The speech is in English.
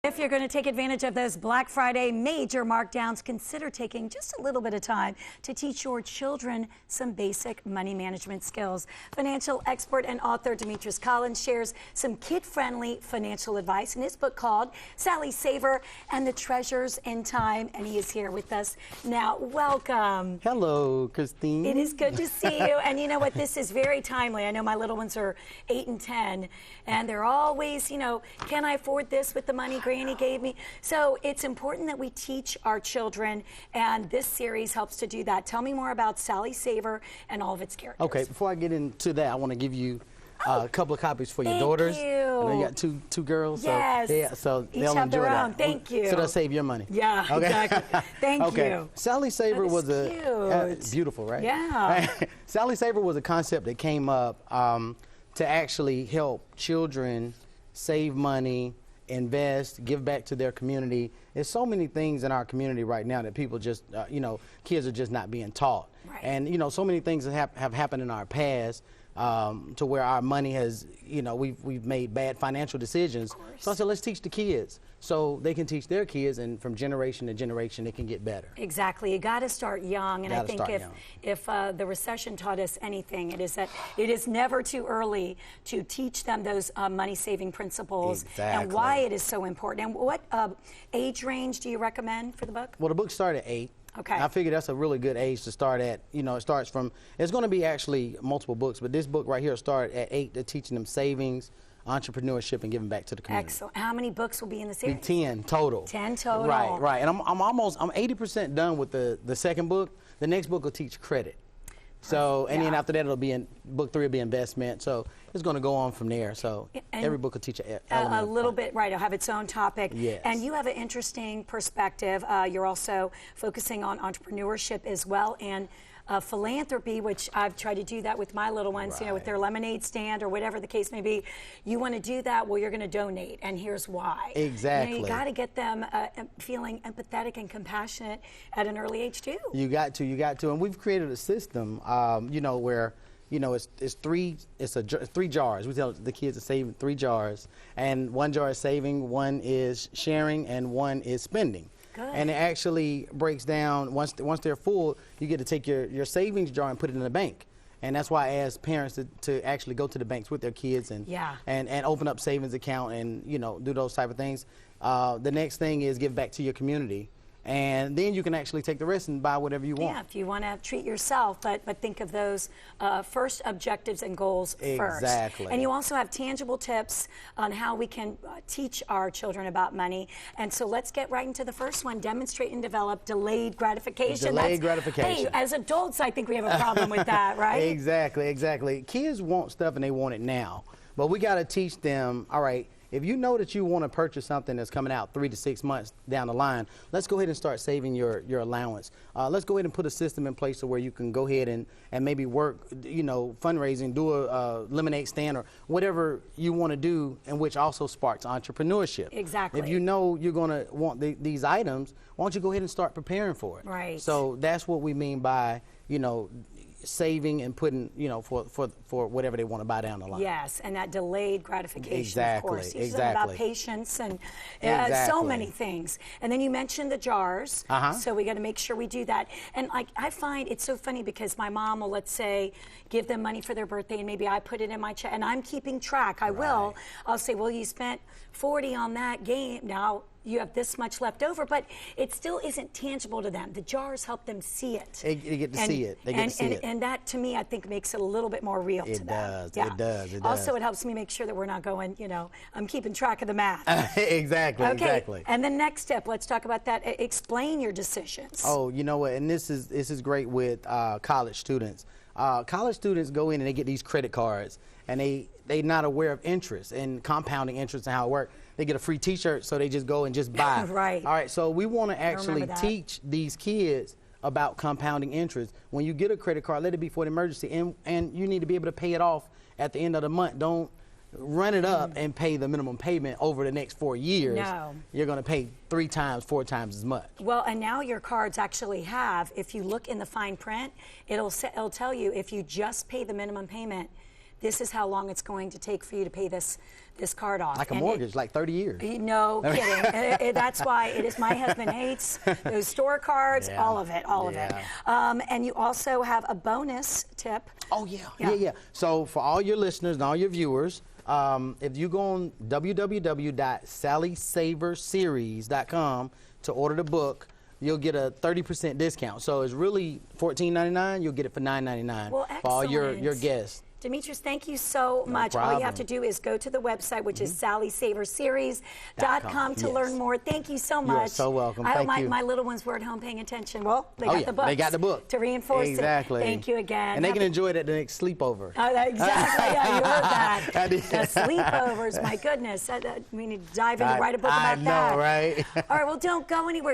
If you're going to take advantage of those Black Friday major markdowns, consider taking just a little bit of time to teach your children some basic money management skills. Financial expert and author Demetrius Collins shares some kid-friendly financial advice in his book called Sally Saver and the Treasures in Time, and he is here with us now. Welcome. Hello, Christine. It is good to see you, and you know what, this is very timely. I know my little ones are 8 and 10, and they're always, you know, can I afford this with the money Granny gave me? So it's important that we teach our children, and this series helps to do that. Tell me more about Sally Saver and all of its characters. Okay, before I get into that, I want to give you a couple of copies for your daughters. Thank you. I know you got two girls. Yes. So, yeah, so each they'll have enjoy their that. own. Thank you. So they'll save your money. Yeah, okay. exactly. Thank okay. you. Sally Saver was cute. Beautiful, right? Yeah. Sally Saver was a concept that came up to actually help children save money, invest, give back to their community. There's so many things in our community right now that people just, you know, kids are just not being taught. Right. And, you know, so many things that have happened in our past to where our money has, you know, we've made bad financial decisions. So I said, let's teach the kids so they can teach their kids, and from generation to generation, it can get better. Exactly. You got to start young, and I think if the recession taught us anything, it is that it is never too early to teach them those money-saving principles and why it is so important. And what age range do you recommend for the book? Well, the book started at 8. Okay. I figure that's a really good age to start at. You know, it starts from, it's going to be actually multiple books, but this book right here started at 8 to teaching them savings, entrepreneurship, and giving back to the community. Excellent. How many books will be in the series? 10 total. 10 total. Right. And I'm 80% done with the second book. The next book will teach credit. So, and then after that, it'll be book 3 will be investment. So it's going to go on from there. So every book will teach a little bit, right? It'll have its own topic. Yes. And you have an interesting perspective. You're also focusing on entrepreneurship as well, and philanthropy, which I've tried to do that with my little ones, you know, with their lemonade stand or whatever the case may be. You want to do that, well, you're going to donate, and here's why. Exactly. You know, you got to get them feeling empathetic and compassionate at an early age too. You got to, and we've created a system, you know, where, you know, it's three jars. We tell the kids to save 3 jars, and 1 jar is saving, 1 is sharing, and 1 is spending. Good. And it actually breaks down, once they're full, you get to take your savings jar and put it in the bank. And that's why I ask parents to actually go to the banks with their kids and open up savings account and, you know, do those type of things. The next thing is give back to your community. And then you can actually take the rest and buy whatever you want. Yeah, if you want to treat yourself, but think of those first objectives and goals first. Exactly. And you also have tangible tips on how we can teach our children about money. And so let's get right into the first one, demonstrate and develop delayed gratification. Delayed gratification. Hey, as adults, I think we have a problem with that, right? Exactly. Kids want stuff and they want it now. But we got to teach them, all right, if you know that you want to purchase something that's coming out 3 to 6 months down the line, let's go ahead and start saving your allowance. Let's go ahead and put a system in place to where you can go ahead and maybe work, you know, fundraising, do a lemonade stand or whatever you want to do, and which also sparks entrepreneurship. Exactly. If you know you're going to want these items, why don't you go ahead and start preparing for it? Right. So that's what we mean by, you know, saving and putting, you know, for whatever they want to buy down the line. Yes, and that delayed gratification, exactly, of course. You exactly. said about patience and so many things. And then you mentioned the jars, so we got to make sure we do that. And like, I find it's so funny because my mom will, let's say, give them money for their birthday, and maybe I put it in my check, and I'm keeping track. I'll say, well, you spent 40 on that game. Now you have this much left over, but it still isn't tangible to them. The jars help them see it. They get to see it. They get to see it. And that, to me, I think makes it a little bit more real to them. It does. Also, it helps me make sure that we're not going, you know, I'm keeping track of the math. Exactly. And the next step, let's talk about that. Explain your decisions. Oh, you know what? And this is great with college students. College students go in and they get these credit cards, and they're not aware of interest and compounding interest and how it works. They get a free T-shirt, so they just go and just buy. Right. All right, so we want to actually teach these kids about compounding interest. When you get a credit card, let it be for an emergency, and you need to be able to pay it off at the end of the month. Don't run it up and pay the minimum payment over the next 4 years. No. You're going to pay 3 times, 4 times as much. Well, and now your cards actually have, if you look in the fine print, it'll tell you if you just pay the minimum payment, this is how long it's going to take for you to pay this card off. Like a mortgage, like 30 years. No kidding. That's why it is. My husband hates those store cards, all of it. And you also have a bonus tip. Oh, yeah. So for all your listeners and all your viewers, if you go on www.sallysaverseries.com to order the book, you'll get a 30% discount. So it's really $14.99. You'll get it for $9.99 for all your guests. Demetrius, thank you so much. All you have to do is go to the website, which is sallysaverseries.com to learn more. Thank you so much. You're so welcome. I Thank hope you. my little ones were at home paying attention. Well, they got the book. They got the book. To reinforce exactly. it. Thank you again. And they can enjoy it at the next sleepover. Exactly. Yeah, you heard that. I did. The sleepovers, my goodness. We need to dive in and write a book about that. I know, right? All right, well, don't go anywhere.